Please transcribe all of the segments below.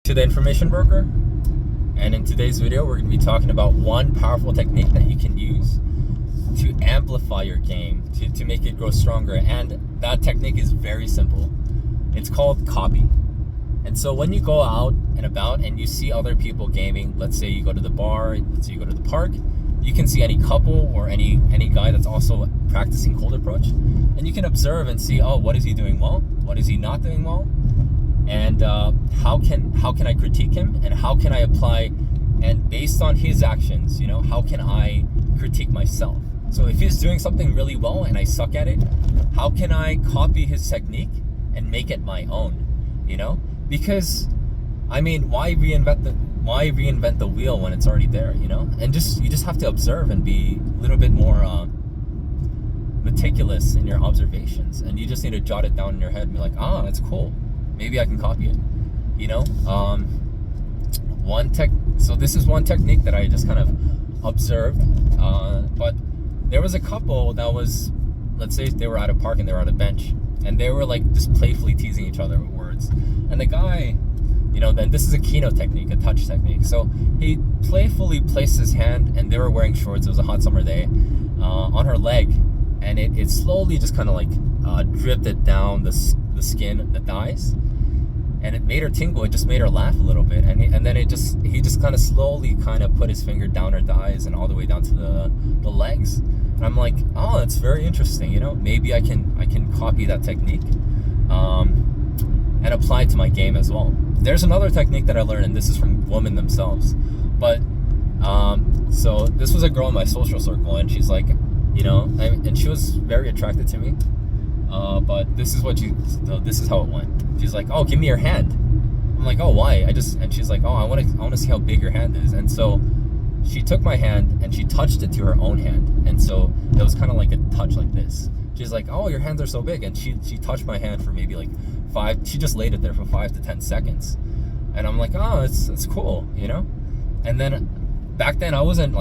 to the Information Broker, and in today's video we're going to be talking about one powerful technique that you can use to amplify your game, to make it grow stronger. And that technique is very simple. It's called copy. And so when you go out and about and you see other people gaming, let's say you go to the bar, let's say you go to the park, you can see any couple or any guy that's also practicing cold approach, and you can observe and see, oh, what is he doing well? What is he not doing well? And how can I critique him, and how can I apply, and based on his actions, how can I critique myself? So if he's doing something really well and I suck at it, how can I copy his technique and make it my own? Because why reinvent the wheel when it's already there? And you just have to observe and be a little bit more meticulous in your observations, and you just need to jot it down in your head and be like, that's cool, maybe I can copy it. So this is one technique that I just kind of observed, but there was a couple that was, let's say they were at a park and they were on a bench, and they were like just playfully teasing each other with words. And the guy, then this is a Kino technique, a touch technique. So he playfully placed his hand, and they were wearing shorts, it was a hot summer day, on her leg, and it slowly just kind of like dripped it down the skin, the thighs, and it made her tingle. It just made her laugh a little bit, and then he just kind of slowly kind of put his finger down her thighs and all the way down to the legs. And I'm like, that's very interesting. Maybe I can copy that technique and apply it to my game as well. There's another technique that I learned, and this is from women themselves. But so this was a girl in my social circle, and she's like, and she was very attracted to me. But this is how it went. She's like, "Oh, give me your hand." I'm like, "Oh, why?" And she's like, "Oh, I want to see how big your hand is." And so she took my hand and she touched it to her own hand, and so it was kind of like a touch like this. She's like, "Oh, your hands are so big," and she touched my hand for maybe like 5. She just laid it there for 5 to 10 seconds, and I'm like, "Oh, it's cool," And then back then I wasn't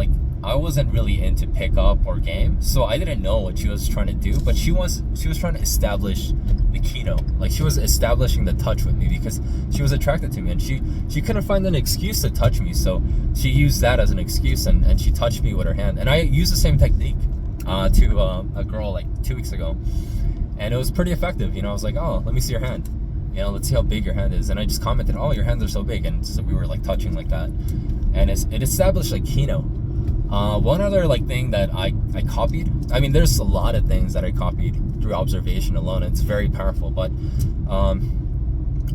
really into pickup or game, so I didn't know what she was trying to do, but she was trying to establish the Kino. Like, she was establishing the touch with me because she was attracted to me, and she couldn't find an excuse to touch me, so she used that as an excuse, and she touched me with her hand. And I used the same technique to a girl like 2 weeks ago, and it was pretty effective. I was like, "Oh, let me see your hand, let's see how big your hand is." And I just commented, "Oh, your hands are so big," and so we were like touching like that, and it established like Kino. One other thing that I copied, there's a lot of things that I copied through observation alone. It's very powerful, but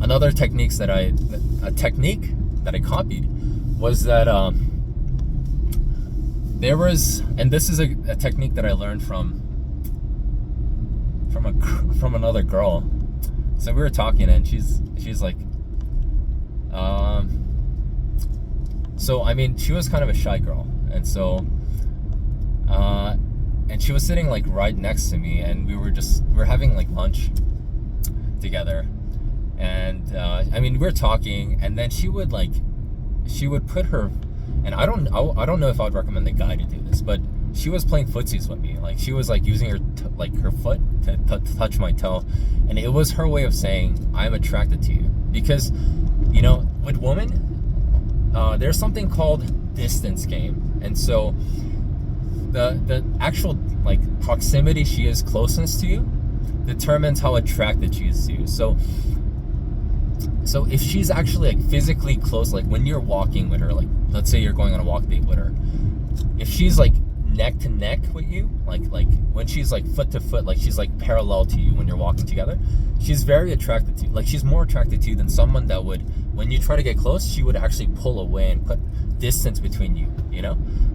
another technique that I copied was that there was, and this is a technique that I learned from another girl. So we were talking, and she's like, she was kind of a shy girl. And so, and she was sitting like right next to me, and we were having like lunch together, and we were talking, and then she would put her, and I don't know if I would recommend the guy to do this, but she was playing footsies with me. Like, she was like using her foot to touch my toe, and it was her way of saying, "I'm attracted to you." Because with women, there's something called distance game, and so the actual proximity she is closeness to you determines how attracted she is to you. So if she's actually physically close, when you're walking with her, let's say you're going on a walk date with her, if she's neck to neck with you, when she's foot to foot, she's parallel to you when you're walking together, she's very attracted to you. She's more attracted to you than someone that would, when you try to get close, she would actually pull away and put distance between you.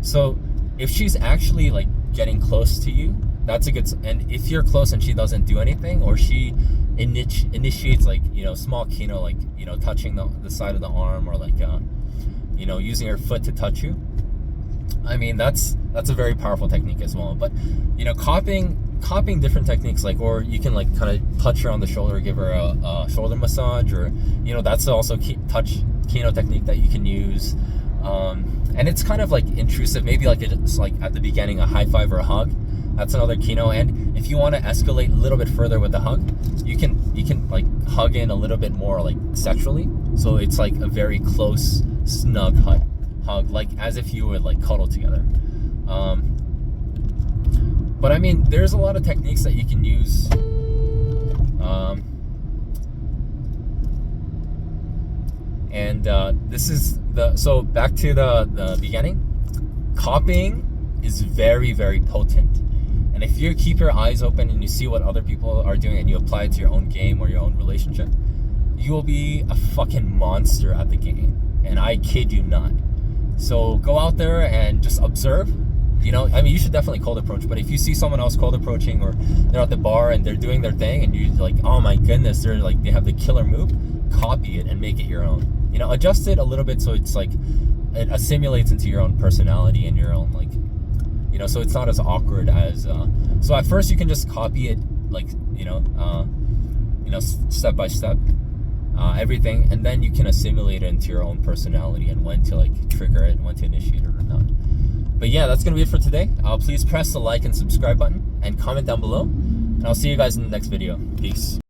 So if she's actually getting close to you, that's a good. And if you're close and she doesn't do anything, or she initiates small Kino, touching the side of the arm, or using her foot to touch you, that's a very powerful technique as well. But copying different techniques, or you can kind of touch her on the shoulder, give her a shoulder massage, or that's also touch Kino technique that you can use. And it's kind of intrusive, maybe it's at the beginning, a high five or a hug. That's another Kino. And if you want to escalate a little bit further with the hug, you can hug in a little bit more sexually. So it's like a very close, snug hug, like as if you would like cuddle together. But I mean, there's a lot of techniques that you can use. This is so back to the beginning. Copying is very, very potent. And if you keep your eyes open and you see what other people are doing and you apply it to your own game or your own relationship, you will be a fucking monster at the game. And I kid you not. So go out there and just observe. You know, I mean, you should definitely cold approach, but if you see someone else cold approaching or they're at the bar and they're doing their thing and you're like, oh my goodness, they have the killer move, copy it and make it your own. You know, adjust it a little bit so it's like, it assimilates into your own personality and your own, like, you know, so it's not as awkward as, so at first you can just copy it, like, step by step, everything, and then you can assimilate it into your own personality and when to like trigger it and when to initiate it or not. But yeah, that's gonna be it for today. Please press the like and subscribe button and comment down below, and I'll see you guys in the next video. Peace.